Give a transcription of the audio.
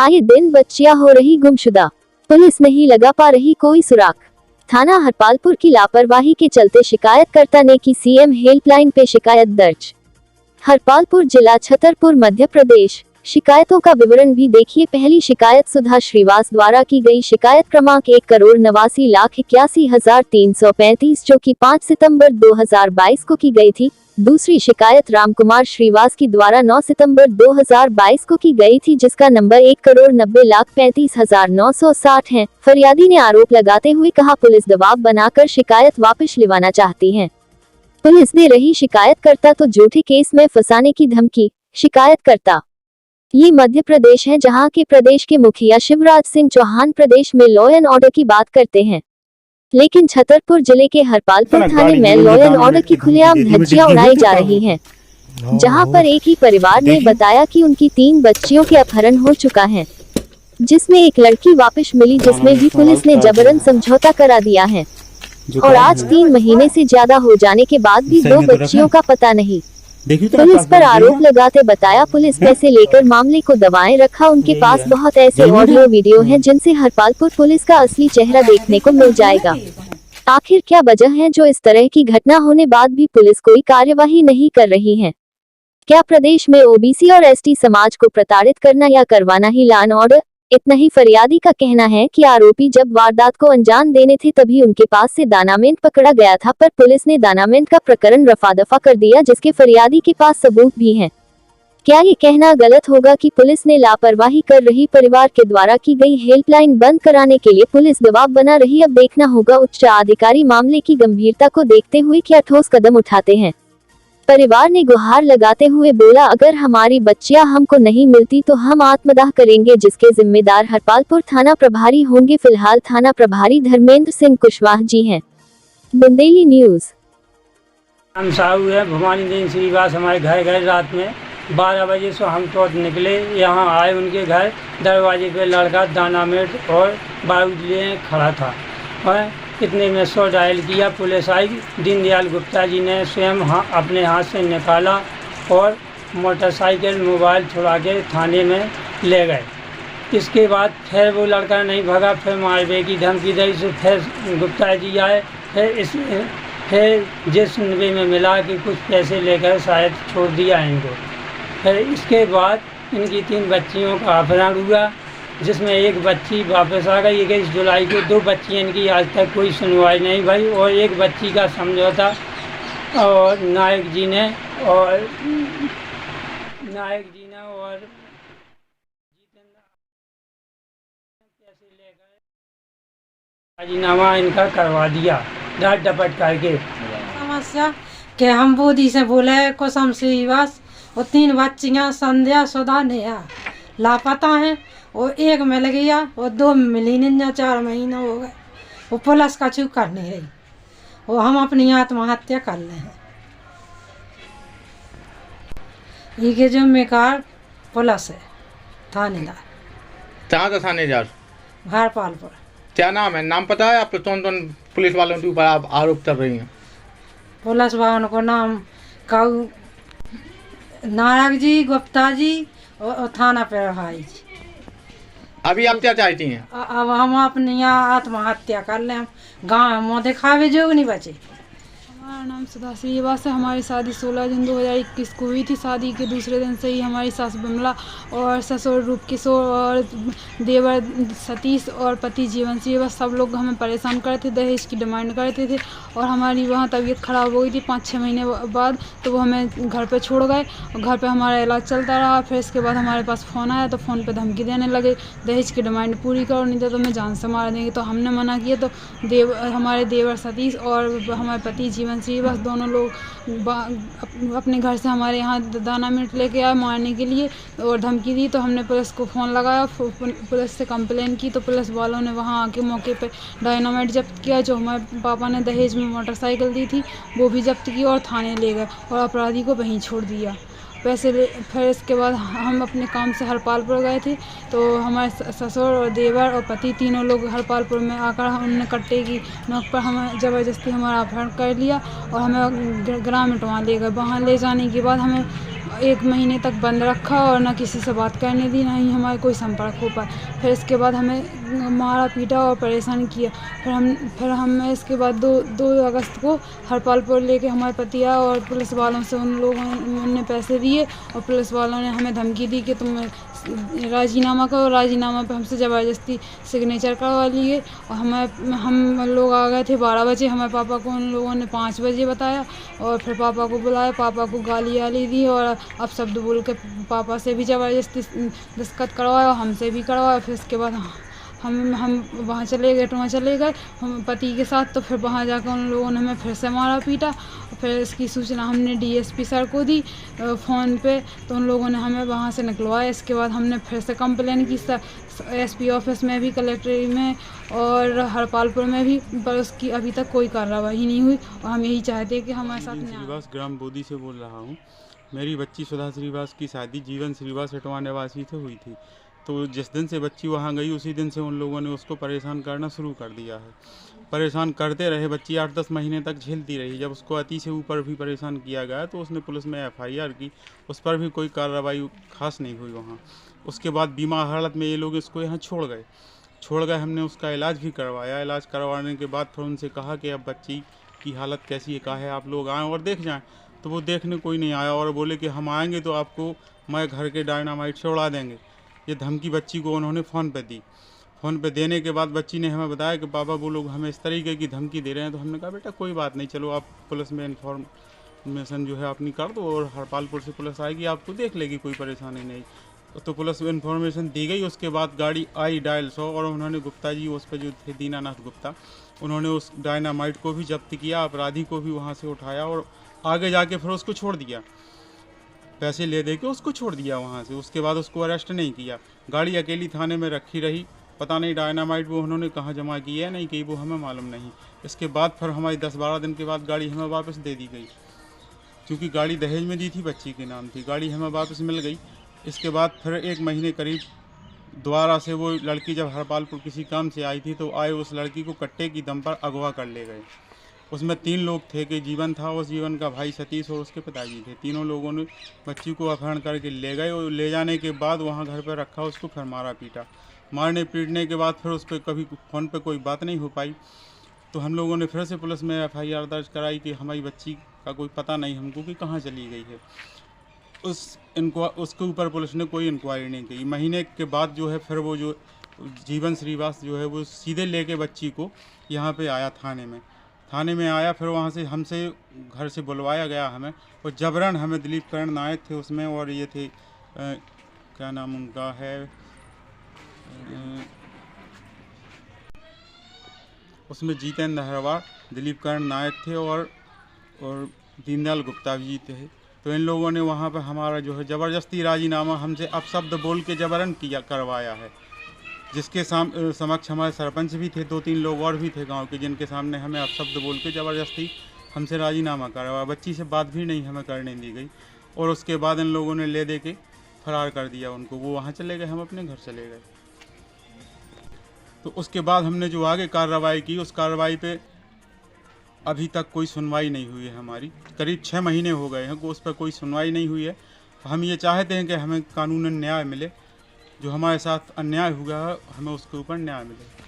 आए दिन बच्चियां हो रही गुमशुदा, पुलिस नहीं लगा पा रही कोई सुराग। थाना हरपालपुर की लापरवाही के चलते शिकायतकर्ता ने की सीएम हेल्पलाइन पे शिकायत दर्ज। हरपालपुर जिला छतरपुर मध्य प्रदेश। शिकायतों का विवरण भी देखिए। पहली शिकायत सुधा श्रीवास द्वारा की गई। शिकायत क्रमांक 1,89,81,335 जो कि 5 सितंबर 2022 को की गई थी। दूसरी शिकायत रामकुमार श्रीवास की द्वारा 9 सितंबर 2022 को की गई थी, जिसका नंबर 1,90,35,960 है। फरियादी ने आरोप लगाते हुए कहा, पुलिस दबाव बनाकर शिकायत वापस लेवाना चाहती है। पुलिस दे रही शिकायतकर्ता तो झूठे केस में फंसाने की धमकी। शिकायतकर्ता ये मध्य प्रदेश है, जहां के प्रदेश के मुखिया शिवराज सिंह चौहान प्रदेश में लॉ एंड ऑर्डर की बात करते हैं, लेकिन छतरपुर जिले के हरपालपुर थाने में लॉ एंड ऑर्डर की खुलेआम धज्जियां उड़ाई जा रही हैं। जहां पर एक ही परिवार ने बताया कि उनकी 3 बच्चियों के अपहरण हो चुका है, जिसमें एक लड़की वापस मिली, जिसमें भी पुलिस ने जबरन समझौता करा दिया है। और आज 3 महीने से ज्यादा हो जाने के बाद भी 2 बच्चियों का पता नहीं। पुलिस पर आरोप लगाते बताया, पुलिस पैसे लेकर मामले को दबाए रखा। उनके पास बहुत ऐसे ऑडियो वीडियो हैं जिनसे हरपालपुर पुलिस का असली चेहरा देखने को मिल जाएगा। आखिर क्या वजह है जो इस तरह की घटना होने बाद भी पुलिस कोई कार्यवाही नहीं कर रही है? क्या प्रदेश में ओबीसी और एसटी समाज को प्रताड़ित करना या करवाना ही लॉ एंड ऑर्डर? इतना ही फरियादी का कहना है कि आरोपी जब वारदात को अंजाम देने थे तभी उनके पास से दानामेंट पकड़ा गया था, पर पुलिस ने दानामेंट का प्रकरण रफा दफा कर दिया, जिसके फरियादी के पास सबूत भी हैं। क्या ये कहना गलत होगा कि पुलिस ने लापरवाही कर रही? परिवार के द्वारा की गई हेल्पलाइन बंद कराने के लिए पुलिस दबाव बना रही। अब देखना होगा उच्च अधिकारी मामले की गंभीरता को देखते हुए क्या ठोस कदम उठाते हैं। परिवार ने गुहार लगाते हुए बोला, अगर हमारी बच्चियां हमको नहीं मिलती तो हम आत्मदाह करेंगे, जिसके जिम्मेदार हरपालपुर थाना प्रभारी होंगे। फिलहाल थाना प्रभारी धर्मेंद्र सिंह कुशवाहा जी हैं। बुंदेली न्यूज। हम साहू है भवानी देवी श्रीवास हमारे घर गए रात में 12 बजे से हम तो निकले, यहाँ आए उनके घर। दरवाजे पे लड़का दानामेंट और बारूद लिए खड़ा था और इतने में 100 डायल किया। पुलिस आई। दीनदयाल गुप्ता जी ने स्वयं अपने हाथ से निकाला और मोटरसाइकिल मोबाइल छुड़ा के थाने में ले गए। इसके बाद फिर वो लड़का नहीं भगा, फिर मारने की धमकी दी। से फिर गुप्ता जी आए। फिर जिस सुनने में मिला कि कुछ पैसे लेकर शायद छोड़ दिया इनको। फिर इसके बाद इनकी 3 बच्चियों का अपहरण हुआ, जिसमें एक बच्ची वापस आ गई 21 जुलाई को। 2 बच्चियाँ इनकी आज तक कोई सुनवाई नहीं भाई, और एक बच्ची का समझौता और नायक जी ने और पैसे लेकर राजीनामा इनका करवा दिया डांट डपट करके। समस्या कि हम बोधी से बोले कुसुम श्रीवास और 3 बच्चियाँ संध्या सुधा नेहा लापता हैं, और एक मिल गया और 2 मिली नहीं। 4 महीने हो गए। वो पुलिस का चूक कर नहीं रही, वो हम अपनी आत्महत्या कर ले हैं। ये जिम्मेदार पुलिस है, थानेदार। कहाँ का थानेदार? हरपालपुर। क्या नाम है? नाम पता है आप? कौन कौन पुलिस वालों के ऊपर आप आरोप कर रही हैं? पुलिस वालों को नाम काऊ नायक जी, गुप्ता जी और थाना प्रभारी जी। अभी आप क्या चाहती हैं? अब हम अपनी आत्महत्या कर लें। गाँव मुँह दिखावे जो नहीं बचे। हमारा नाम सुधा श्रीवास है। हमारी शादी 16 जून 2021 को हुई थी। शादी के दूसरे दिन से ही हमारी सास बिमला और ससुर रूप किशोर और देवर सतीश और पति जीवन श्रीवास सब लोग हमें परेशान करते थे, दहेज की डिमांड करते थे। और हमारी वहाँ तबीयत ख़राब हो गई थी 5-6 महीने बाद, तो वो हमें घर पे छोड़ गए और घर पे हमारा इलाज चलता रहा। फिर इसके बाद हमारे पास फ़ोन आया, तो फ़ोन पे धमकी देने लगे, दहेज की डिमांड पूरी करो नहीं तो मैं जान से मार देंगे। तो हमने मना किया, तो हमारे देवर सतीश और हमारे पति जीवन श्रीवास दोनों लोग अपने घर से हमारे यहाँ दानामेंट लेके आए मारने के लिए और धमकी दी। तो हमने पुलिस को फ़ोन लगाया, पुलिस से कंप्लेन की, तो पुलिस वालों ने वहाँ आके मौके पे डायनामाइट जब्त किया। जो हमारे पापा ने दहेज में मोटरसाइकिल दी थी वो भी जब्त की और थाने ले गए और अपराधी को वहीं छोड़ दिया पैसे ले। फिर इसके बाद हम अपने काम से हरपालपुर गए थे, तो हमारे ससुर और देवर और पति तीनों लोग हरपालपुर में आकर उन्होंने कट्टे की नोक पर हमें ज़बरदस्ती हमारा अपहरण कर लिया और हमें ग्रामीण वहाँ ले गए। वहाँ ले जाने के बाद हमें 1 महीने तक बंद रखा और ना किसी से बात करने दी, ना ही हमारे कोई संपर्क हो पाया। फिर इसके बाद हमें मारा पीटा और परेशान किया। फिर हम इसके बाद 2 अगस्त को हरपालपुर लेके हमारे पति आए और पुलिस वालों से उन लोगों ने पैसे दिए और पुलिस वालों ने हमें धमकी दी कि तुम राजीनामा करो। राजीनामा पे हमसे ज़बरदस्ती सिग्नेचर करवा लिए और हम लोग आ गए थे 12 बजे। हमारे पापा को उन लोगों ने 5 बजे बताया और फिर पापा को बुलाया, पापा को गाली वाली दी और अपशब्द बोल के पापा से भी ज़बरदस्ती दस्तखत करवाया और हमसे भी करवाया। फिर इसके बाद हम वहाँ चले गए, टोंक चले गए हम पति के साथ। तो फिर वहाँ जाकर उन लोगों ने हमें फिर से मारा पीटा। फिर इसकी सूचना हमने डीएसपी सर को दी फ़ोन पे, तो उन लोगों ने हमें वहाँ से निकलवाया। इसके बाद हमने फिर से कंप्लेन की एसपी ऑफिस में भी, कलेक्ट्रेट में और हरपालपुर में भी, पर उसकी अभी तक कोई कार्रवाई नहीं हुई। और हम यही चाहते हैं कि हमारे साथ न्याय। श्रीवास ग्राम बोदी से बोल रहा हूँ। मेरी बच्ची सुधा श्रीवास की शादी जीवन श्रीवास इटवा निवासी से हुई थी। तो जिस दिन से बच्ची वहाँ गई उसी दिन से उन लोगों ने उसको परेशान करना शुरू कर दिया है। परेशान करते रहे, बच्ची 8-10 महीने तक झेलती रही। जब उसको अति से ऊपर भी परेशान किया गया तो उसने पुलिस में FIR की, उस पर भी कोई कार्रवाई खास नहीं हुई वहाँ। उसके बाद बीमार हालत में ये लोग इसको यहाँ छोड़ गए। हमने उसका इलाज भी करवाया। इलाज करवाने के बाद फिर उनसे कहा कि अब बच्ची की हालत कैसी है, कहा है आप लोग आएँ और देख जाएँ। तो वो देखने कोई नहीं आया और बोले कि हम आएंगे तो आपको मैं घर के डायनामाइट से उड़ा देंगे। ये धमकी बच्ची को उन्होंने फ़ोन पे दी। फ़ोन पे देने के बाद बच्ची ने हमें बताया कि पापा वो लोग हमें इस तरीके की धमकी दे रहे हैं। तो हमने कहा बेटा कोई बात नहीं, चलो आप पुलिस में इन्फॉर्मेशन जो है अपनी कर दो और हरपालपुर से पुलिस आएगी, आपको देख लेगी, कोई परेशानी नहीं। तो पुलिस में इन्फॉर्मेशन दी गई। उसके बाद गाड़ी आई डायल 100 और उन्होंने गुप्ता जी उस पर जो थे दीनानाथ गुप्ता, उन्होंने उस डायनामाइट को भी जब्त किया, अपराधी को भी वहाँ से उठाया और आगे जाके फिर उसको छोड़ दिया, पैसे ले दे के उसको छोड़ दिया वहाँ से। उसके बाद उसको अरेस्ट नहीं किया। गाड़ी अकेली थाने में रखी रही। पता नहीं डायनामाइट वो उन्होंने कहाँ जमा की है नहीं की, वो हमें मालूम नहीं। इसके बाद फिर हमारी 10-12 दिन के बाद गाड़ी हमें वापस दे दी गई, क्योंकि गाड़ी दहेज में दी थी, बच्ची के नाम थी। गाड़ी हमें वापस मिल गई। इसके बाद फिर 1 महीने करीब दोबारा से वो लड़की जब हरपालपुर किसी काम से आई थी तो आए, उस लड़की को कट्टे की दम पर अगवा कर ले गए। उसमें 3 लोग थे कि जीवन था, उस जीवन का भाई सतीश और उसके पिताजी थे। तीनों लोगों ने बच्ची को अपहरण करके ले गए और ले जाने के बाद वहाँ घर पर रखा, उसको फिर मारा पीटा। मारने पीटने के बाद फिर उस पर कभी फ़ोन पे कोई बात नहीं हो पाई। तो हम लोगों ने फिर से पुलिस में FIR दर्ज कराई कि हमारी बच्ची का कोई पता नहीं हमको कि कहाँ चली गई है। उसके ऊपर पुलिस ने कोई इंक्वायरी नहीं की। महीने के बाद जो है फिर वो जो जीवन श्रीवास जो है वो सीधे लेके बच्ची को यहाँ पे आया थाने में आया। फिर वहाँ से हमसे घर से बुलवाया गया हमें, और जबरन हमें दिलीप करण नायक थे उसमें, और ये थे क्या नाम उनका है, उसमें जितेंद्र हरवार, दिलीप करण नायक थे और दीनदयाल गुप्ता जी थे। तो इन लोगों ने वहाँ पर हमारा जो है ज़बरदस्ती राजीनामा हमसे अपशब्द बोल के जबरन करवाया है, जिसके समक्ष हमारे सरपंच भी थे, 2-3 लोग और भी थे गांव के, जिनके सामने हमें अपशब्द बोल के ज़बरदस्ती हमसे राजीनामा करवाया। बच्ची से बात भी नहीं हमें करने दी गई और उसके बाद इन लोगों ने ले दे के फरार कर दिया उनको। वो वहाँ चले गए, हम अपने घर चले गए। तो उसके बाद हमने जो आगे कार्रवाई की, उस कार्रवाई पे अभी तक कोई सुनवाई नहीं हुई है हमारी। करीब 6 महीने हो गए हैं, उस पर कोई सुनवाई नहीं हुई है। हम ये चाहते हैं कि हमें कानूनन न्याय मिले, जो हमारे साथ अन्याय हुआ है हमें उसके ऊपर न्याय मिले।